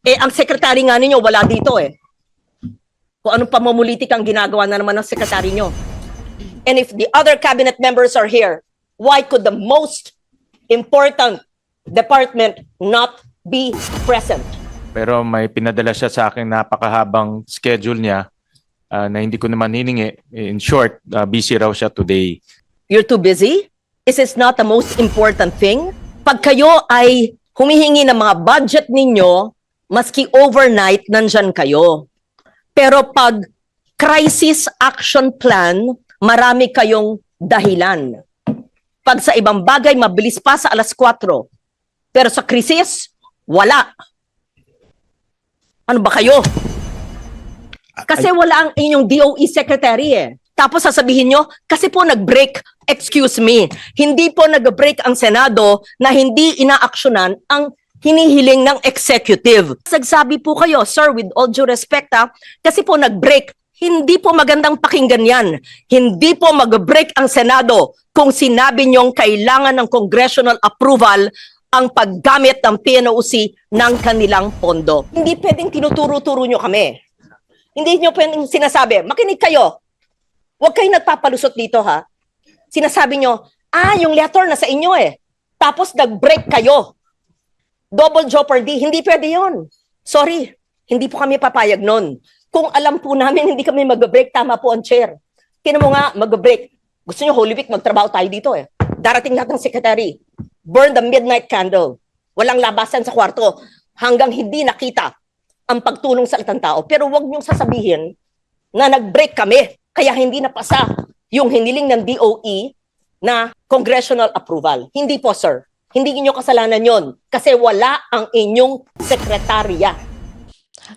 Eh, ang sekretary nga ninyo, wala dito eh. Kung anong pamumulitik ang ginagawa na naman ng sekretary nyo. And if the other cabinet members are here, why could the most important department not be present? Pero may pinadala siya sa akin napakahabang schedule niya na hindi ko naman hiningi. In short, busy raw siya today. You're too busy? Is this not the most important thing? Pag kayo ay humihingi ng mga budget ninyo, maski overnight, nandyan kayo. Pero pag crisis action plan, marami kayong dahilan. Pag sa ibang bagay, mabilis pa sa alas 4. Pero sa krisis, wala. Ano ba kayo? Kasi wala ang inyong DOE secretary eh. Tapos sasabihin nyo, kasi po nag-break, excuse me, hindi po nag-break ang Senado na hindi inaaksyonan ang hinihiling ng executive. Sagsabi po kayo, sir, with all due respect, kasi po nag-break, hindi po magandang pakinggan yan. Hindi po mag-break ang Senado kung sinabi nyong kailangan ng congressional approval ang paggamit ng PNOC ng kanilang pondo. Hindi pwedeng tinuturo-turo nyo kami. Hindi nyo pwedeng sinasabi, makinig kayo. Huwag kayo nagpapalusot dito ha. Sinasabi nyo, yung letter na sa inyo eh. Tapos nag-break kayo. Double jeopardy, hindi pwede yun. Sorry, hindi po kami papayag nun. Kung alam po namin hindi kami mag-break, tama po ang chair. Kina mo nga mag-break. Gusto nyo Holy Week, magtrabaho tayo dito eh. Darating lahat ng secretary. Burn the midnight candle. Walang labasan sa kwarto hanggang hindi nakita ang pagtulong sa itang tao. Pero wag niyong sasabihin na nag-break kami kaya hindi napasa yung hiniling ng DOE na congressional approval. Hindi po, sir. Hindi niyo kasalanan yon kasi wala ang inyong sekretarya.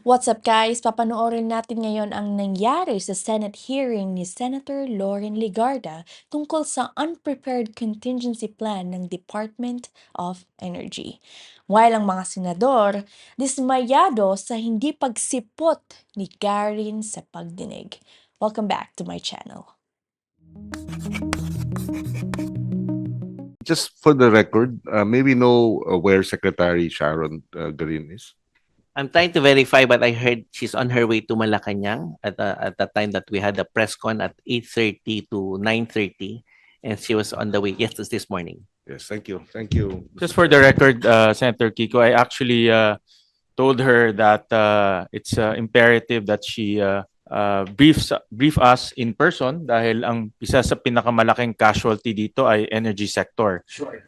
What's up guys? Papanoorin natin ngayon ang nangyari sa Senate hearing ni Senator Loren Legarda tungkol sa unprepared contingency plan ng Department of Energy. While ang mga senador, dismayado sa hindi pagsipot ni Garin sa pagdinig. Welcome back to my channel. Just for the record, may we know where Secretary Sharon Garin is? I'm trying to verify, but I heard she's on her way to Malacanang at the time that we had the press con at 8:30 to 9:30, and she was on the way. Yes, this morning. Yes, thank you. Thank you. Just for the record, Senator Kiko, I actually told her that it's imperative that she brief us in person dahil ang isa sa pinakamalaking casualty dito ay energy sector. Sure.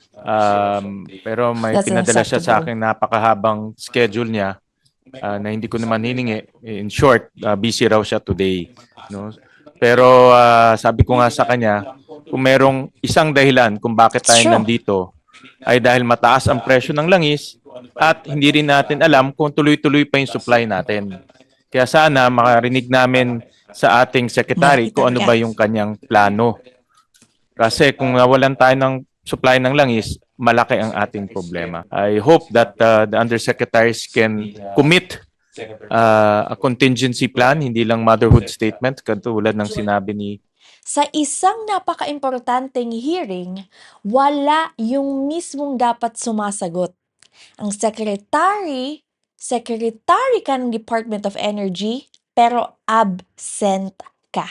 Pero may That's pinadala siya sa unacceptable. akin napakahabang schedule niya na hindi ko naman hiningi. In short, busy raw siya today. No? Pero sabi ko nga sa kanya, kung merong isang dahilan kung bakit tayo Sure. nandito, ay dahil mataas ang presyo ng langis at hindi rin natin alam kung tuloy-tuloy pa yung supply natin. Kaya sana makarinig namin sa ating secretary kung ano ba yung kanyang plano. Kasi kung nawalan tayo ng supply ng langis, malaki ang ating problema. I hope that the undersecretaries can commit a contingency plan, hindi lang motherhood statement, katulad ng sinabi ni Sa isang napaka-importanteng hearing, wala yung mismong dapat sumasagot. Ang secretary ka ng Department of Energy, pero absent ka.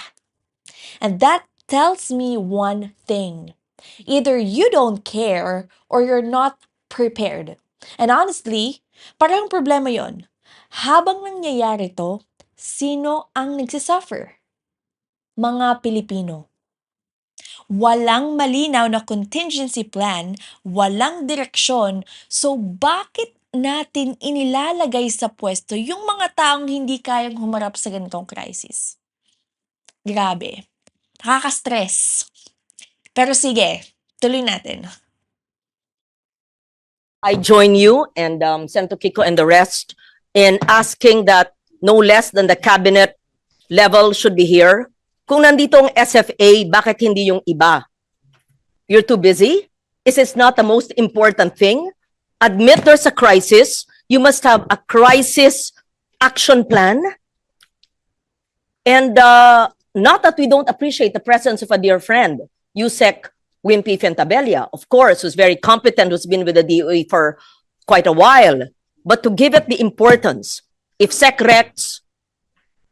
And that tells me one thing. Either you don't care or you're not prepared. And honestly, parang problema yon. Habang nangyayari to, sino ang nagsisuffer? Mga Pilipino. Walang malinaw na contingency plan, walang direksyon, so bakit natin inilalagay sa pwesto yung mga taong hindi kayang humarap sa ganitong crisis? Grabe. Nakaka-stress. Pero sige, tuloy natin. I join you and Senator Kiko and the rest in asking that no less than the cabinet level should be here. Kung nandito ang SFA, bakit hindi yung iba? You're too busy? Is this not the most important thing? Admit there's a crisis. You must have a crisis action plan. And not that we don't appreciate the presence of a dear friend, Yusek Wimpy Fentabella, of course, who's very competent, who's been with the DOE for quite a while. but to give it the importance. If Sec Rex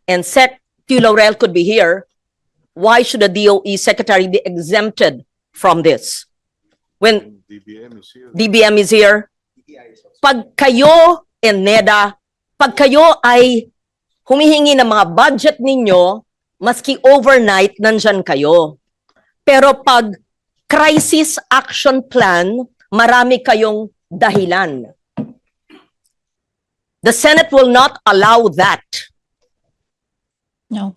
and Sec Laurel could be here, why should the DOE secretary be exempted from this? When DBM is here, pag kayo and NEDA, pag kayo ay humihingi ng mga budget ninyo, maski overnight, nandyan kayo. Pero pag crisis action plan, marami kayong dahilan. The Senate will not allow that No,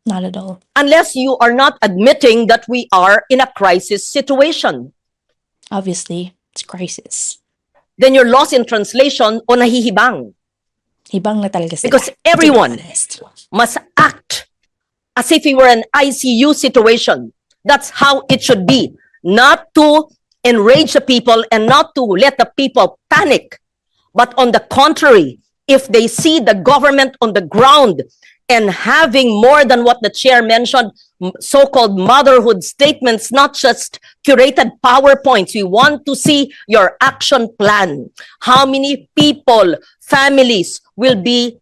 not at all. unless you are not admitting that we are in a crisis situation. Obviously, it's crisis. Then you're lost in translation o nahihibang. Hibang na talaga sila. Because to be everyone honest. must act as if we were an ICU situation. That's how it should be. Not to enrage the people and not to let the people panic. But on the contrary, if they see the government on the ground and having more than what the chair mentioned, so-called motherhood statements, not just curated PowerPoints. We want to see your action plan. How many people, families will be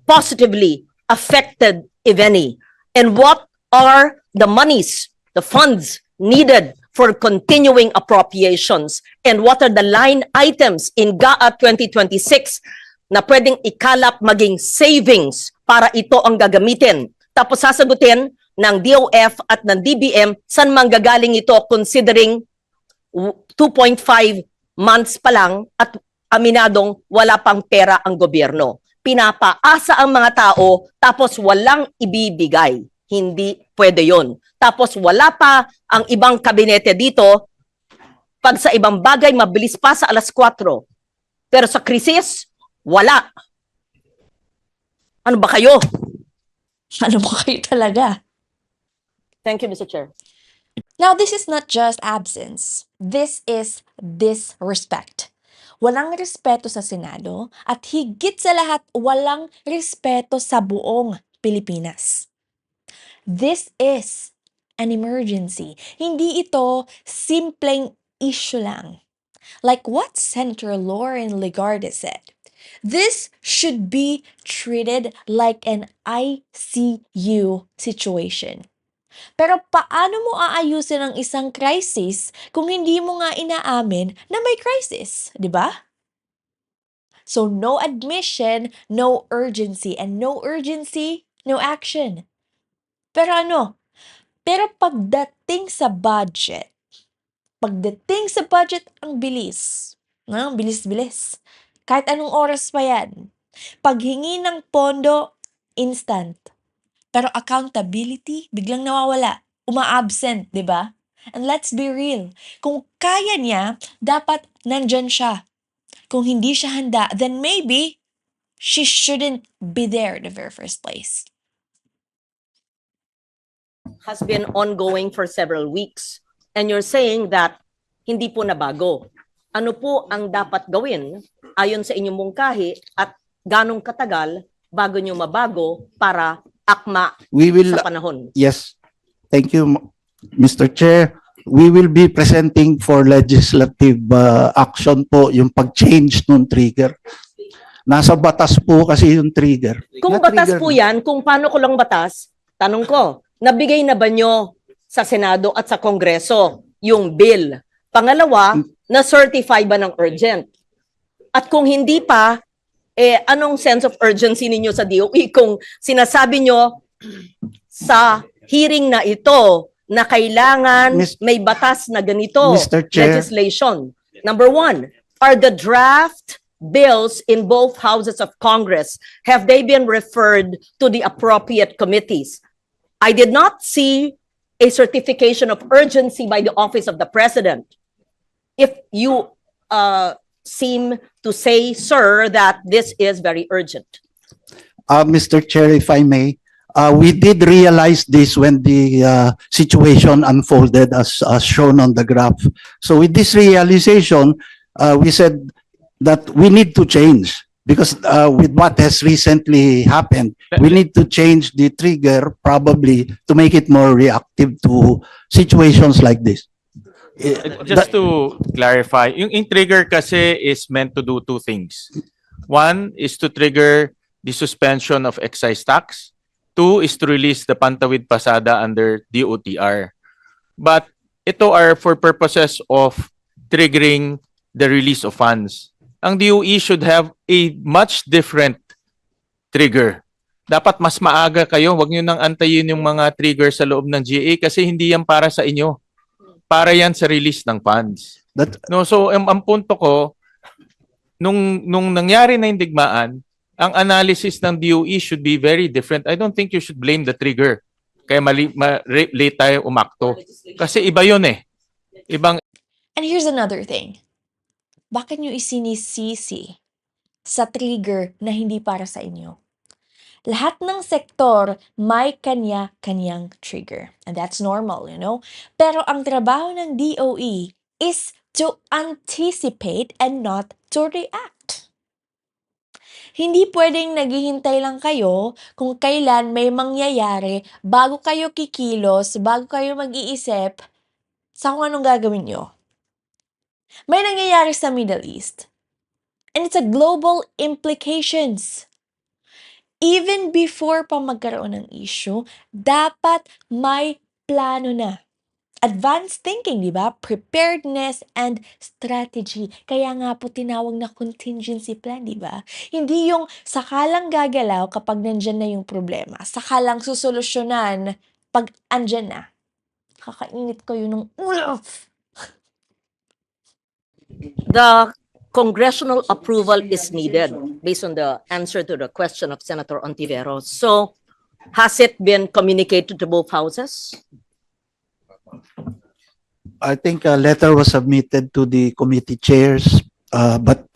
positively affected, if any? And what are the monies, the funds needed for continuing appropriations? And what are the line items in GAA 2026 na pwedeng ikalap maging savings para ito ang gagamitin? Tapos sasagutin ng DOF at ng DBM saan manggagaling ito considering 2.5 months pa lang at aminadong wala pang pera ang gobyerno. Pinapaasa ang mga tao tapos walang ibibigay. Hindi pwede yon. Tapos wala pa ang ibang kabinete dito. Pag sa ibang bagay, mabilis pa sa alas 4. Pero sa krisis, wala. Ano ba kayo? Ano mo kayo talaga? Thank you, Mr. Chair. Now, this is not just absence. This is disrespect. Walang respeto sa Senado at higit sa lahat, walang respeto sa buong Pilipinas. This is an emergency. Hindi ito simpleng issue lang. Like what Senator Lauren Legarda said, this should be treated like an ICU situation. Pero paano mo aayusin ang isang crisis kung hindi mo nga inaamin na may crisis, di ba? So no admission, no urgency, and no urgency, no action. Pero pagdating sa budget, ang bilis. Ang bilis-bilis. Kahit anong oras pa yan. Paghingi ng pondo, instant. Pero accountability, biglang nawawala. Uma-absent, di ba? And let's be real. Kung kaya niya, dapat nandyan siya. Kung hindi siya handa, then maybe she shouldn't be there in the very first place. Has been ongoing for several weeks. And you're saying that hindi po nabago. Ano po ang dapat gawin ayon sa inyong mungkahi at ganong katagal bago nyo mabago para akma We will, sa panahon? yes, thank you, Mr. Chair. We will be presenting for legislative action po yung pag-change ng trigger. Nasa batas po kasi yung trigger. Kung batas po yan, kung paano ko lang batas, tanong ko, nabigay na ba nyo sa Senado at sa Kongreso yung bill? Pangalawa, na-certify ba ng urgent? At kung hindi pa, anong sense of urgency ninyo sa DOE kung sinasabi nyo sa hearing na ito na kailangan may batas na ganito, Mr. Chair. legislation? Number one, are the draft bills in both houses of Congress, have they been referred to the appropriate committees? I did not see a certification of urgency by the Office of the President. If you seem to say, sir, that this is very urgent. Mr. Chair, if I may, we did realize this when the situation unfolded as shown on the graph. So with this realization, we said that we need to change because with what has recently happened, we need to change the trigger probably to make it more reactive to situations like this. Just to clarify, yung trigger kasi is meant to do two things. One is to trigger the suspension of excise tax. Two is to release the Pantawid Pasada under DOTR. But ito are for purposes of triggering the release of funds. Ang DOE should have a much different trigger. Dapat mas maaga kayo, wag niyo nang antayin yung mga trigger sa loob ng GA kasi hindi yan para sa inyo. Para yan sa release ng funds. No, so ang punto ko, nung nangyari na yung digmaan, ang analysis ng DOE should be very different. I don't think you should blame the trigger. Kaya late tayo umakto. Kasi iba yun eh. Ibang And here's another thing. Bakit nyo isinisisi sa trigger na hindi para sa inyo? Lahat ng sektor may kanya-kanyang trigger. And that's normal, you know? Pero ang trabaho ng DOE is to anticipate and not to react. Hindi pwedeng naghihintay lang kayo kung kailan may mangyayari bago kayo kikilos, bago kayo mag-iisip sa kung anong gagawin nyo. May nangyayari sa Middle East. And it's a global implications. Even before pa magkaroon ng issue, dapat may plano na. Advanced thinking, di ba? Preparedness and strategy. Kaya nga po tinawag na contingency plan, di ba? Hindi yung sakalang gagalaw kapag nandyan na yung problema. Sakalang susolusyonan pag andyan na. Kakainit ko yun ng ulo. The congressional approval is needed based on the answer to the question of Senator Ontiveros. So, has it been communicated to both houses? I think a letter was submitted to the committee chairs, but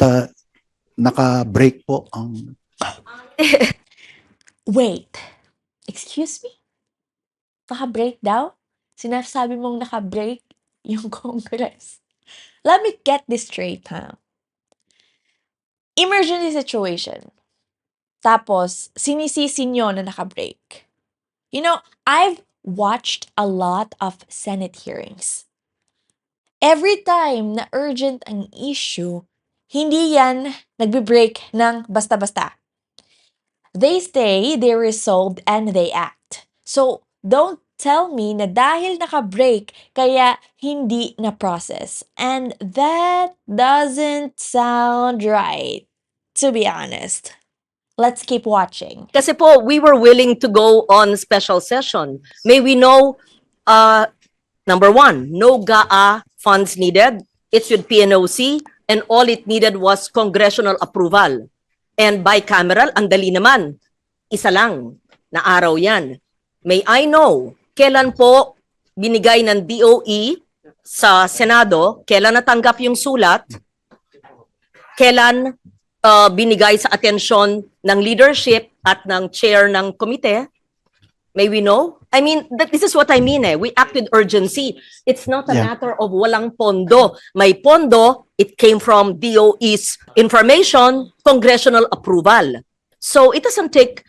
naka-break po ang... Wait. Excuse me? Naka-break daw? Sinasabi mong naka-break yung Congress. Let me get this straight, ha? Emergency situation. Tapos, sinisisi nyo na naka-break. You know, I've watched a lot of Senate hearings. Every time na urgent ang issue, hindi yan nagbe-break ng basta-basta. They stay, they resolved, and they act. So, don't tell me na dahil naka-break, kaya hindi na-process. And that doesn't sound right, to be honest. Let's keep watching. Kasi po, we were willing to go on special session. May we know, number one, no GAA funds needed. It should PNOC, and all it needed was congressional approval. And bicameral, ang dali naman. Isa lang na araw yan. May I know, kailan po binigay ng DOE sa Senado, kailan natanggap yung sulat, kailan binigay sa atensyon ng leadership at ng chair ng komite? May we know? I mean, this is what I mean eh. We act with urgency. It's not a matter of walang pondo. May pondo, it came from DOE's information, congressional approval. So it doesn't take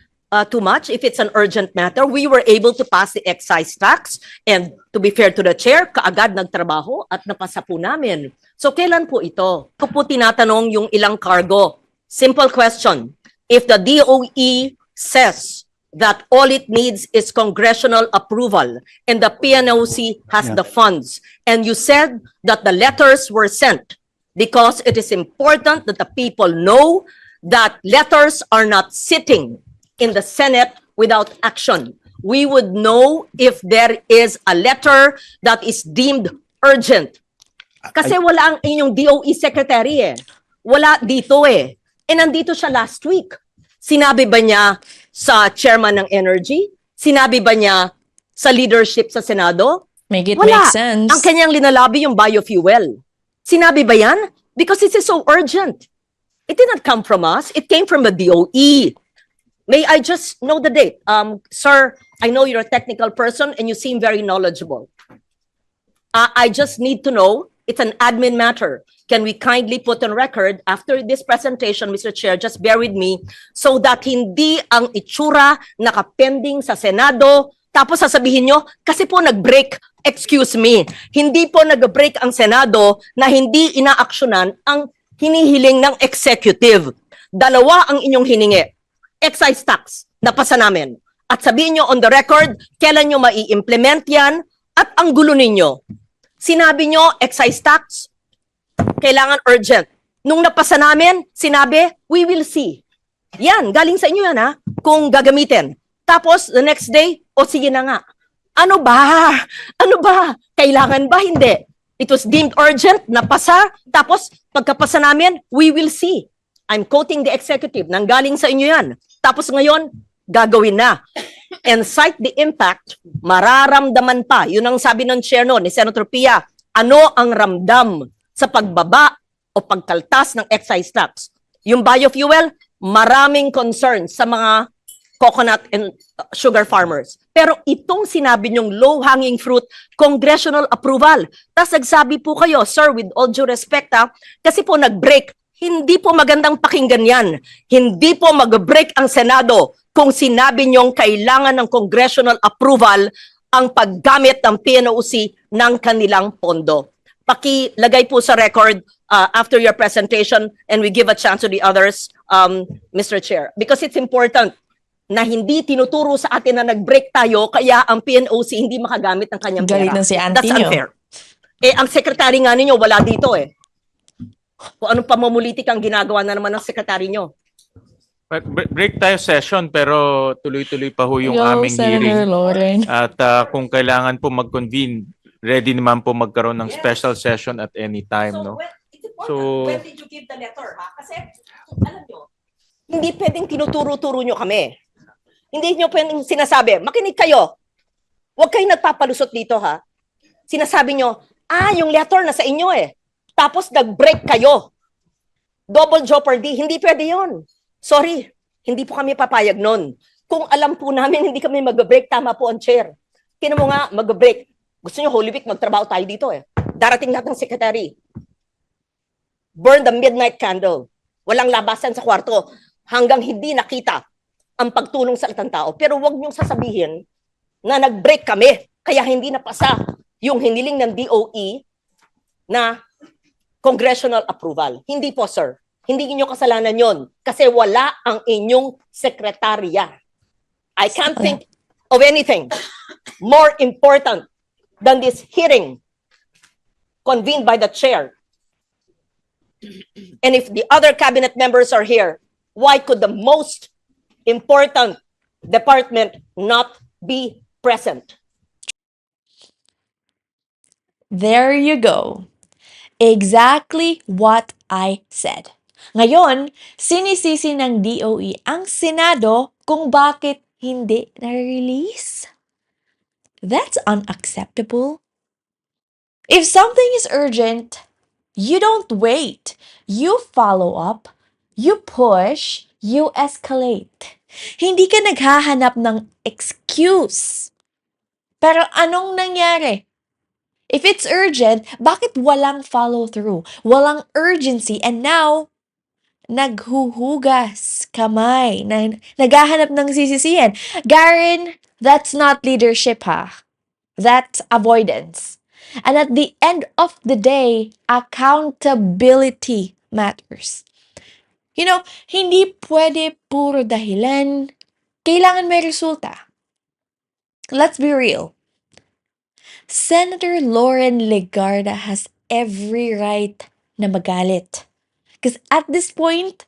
too much if it's an urgent matter. We were able to pass the excise tax and to be fair to the chair, kaagad nagtrabaho at napasa po namin. So kailan po ito? Ko po tinatanong yung ilang cargo. Simple question. If the DOE says that all it needs is congressional approval and the PNOC has the funds, and you said that the letters were sent because it is important that the people know that letters are not sitting in the Senate without action. We would know if there is a letter that is deemed urgent. Kasi wala ang inyong DOE secretary eh. Wala dito eh. E nandito siya last week. Sinabi ba niya sa chairman ng Energy? Sinabi ba niya sa leadership sa Senado? Make it Wala. make sense. Ang kanyang linalabi yung biofuel. Sinabi ba yan? Because this is so urgent. It did not come from us. It came from the DOE. May I just know the date? Sir, I know you're a technical person and you seem very knowledgeable. I just need to know, it's an admin matter. Can we kindly put on record after this presentation, Mr. Chair, just bear with me, so that hindi ang itsura nakapending sa Senado Tapos sasabihin nyo, kasi po nag-break, excuse me, hindi po nag-break ang Senado na hindi inaaksyonan ang hinihiling ng executive. Dalawa ang inyong hiningi. Excise tax, napasa namin. At sabihin nyo on the record, kailan nyo mai-implement yan at ang gulo ninyo. Sinabi nyo, excise tax, kailangan urgent. Nung napasa namin, sinabi, we will see. Yan, galing sa inyo yan ha, kung gagamitin. Tapos, the next day, o sige na nga. Ano ba? Ano ba? Kailangan ba? Hindi. It was deemed urgent, napasa, tapos pagkapasa namin, we will see. I'm quoting the executive, nanggaling sa inyo yan. Tapos ngayon, gagawin na. And cite the impact, mararamdaman pa. Yun ang sabi ng chair no, ni Senator Pia. Ano ang ramdam sa pagbaba o pagkaltas ng excise tax? Yung biofuel, maraming concern sa mga coconut and sugar farmers. Pero itong sinabi niyong low-hanging fruit, congressional approval. Tapos nagsabi po kayo, sir, with all due respect kasi po nag-break. Hindi po magandang pakinggan yan. Hindi po mag-break ang Senado kung sinabi niyong kailangan ng congressional approval ang paggamit ng PNOC ng kanilang pondo. Pakilagay po sa record after your presentation and we give a chance to the others, Mr. Chair. Because it's important na hindi tinuturo sa atin na nag-break tayo kaya ang PNOC hindi makagamit ng kanyang Galit pera. na si auntie That's nyo. unfair. Ang sekretary nga ninyo wala dito Kung anong pamumulitik ang ginagawa na naman ng sekretary nyo. Break tayo session pero tuloy-tuloy pa ho yung Go, aming Senator hearing. Lauren. At kung kailangan po mag-convene, ready naman po magkaroon ng special session at any time, no? It's important. So- When did you give the letter, Kasi, alam nyo, hindi pwedeng tinuturo-turo nyo kami. Hindi nyo pwedeng sinasabi, makinig kayo. Huwag kayo nagpapalusot dito, Sinasabi nyo, yung letter na sa inyo Tapos nag-break kayo. Double jeopardy. Hindi pwede yon. Sorry, hindi po kami papayag nun. Kung alam po namin hindi kami mag-break, tama po ang chair. Tinan mo nga, mag-break. Gusto nyo Holy Week, magtrabaho tayo dito Darating natin ang secretary. Burn the midnight candle. Walang labasan sa kwarto hanggang hindi nakita ang pagtulong sa itang tao. Pero wag niyong sasabihin na nag-break kami kaya hindi napasa yung hiniling ng DOE na congressional approval. Hindi po, sir. Hindi niyo kasalanan yon kasi wala ang inyong sekretarya. I can't think of anything more important than this hearing convened by the chair. And if the other cabinet members are here, why could the most important department not be present? There you go. Exactly what I said. Ngayon, sinisisi ng DOE ang Senado kung bakit hindi na-release. That's unacceptable. If something is urgent, you don't wait. You follow up, you push, you escalate. Hindi ka naghahanap ng excuse. Pero anong nangyari? If it's urgent, bakit walang follow-through? Walang urgency and now, naghuhugas kamay, naghahanap ng sisisihan. Garen, that's not leadership That's avoidance. And at the end of the day, accountability matters. Hindi pwede puro dahilan. Kailangan may resulta. Let's be real. Senator Lauren Legarda has every right na magalit. Because at this point,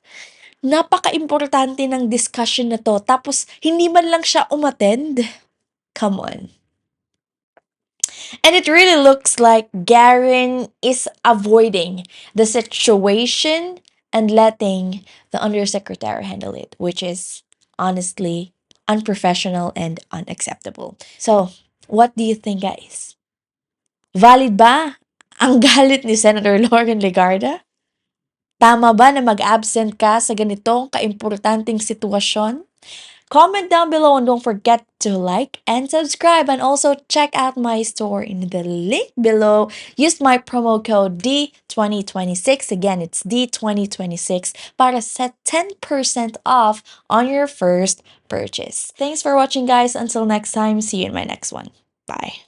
napaka-importante ng discussion na to. Tapos, hindi man lang siya umattend. Come on. And it really looks like Garen is avoiding the situation and letting the undersecretary handle it, which is honestly unprofessional and unacceptable. So, what do you think, guys? Valid ba ang galit ni Senator Lauren Legarda? Tama ba na mag-absent ka sa ganitong kaimportanteng sitwasyon? Comment down below and don't forget to like and subscribe, and also check out my store in the link below. Use my promo code D2026. Again, it's D2026 para sa 10% off on your first purchase. Thanks for watching, guys. Until next time, see you in my next one. Bye.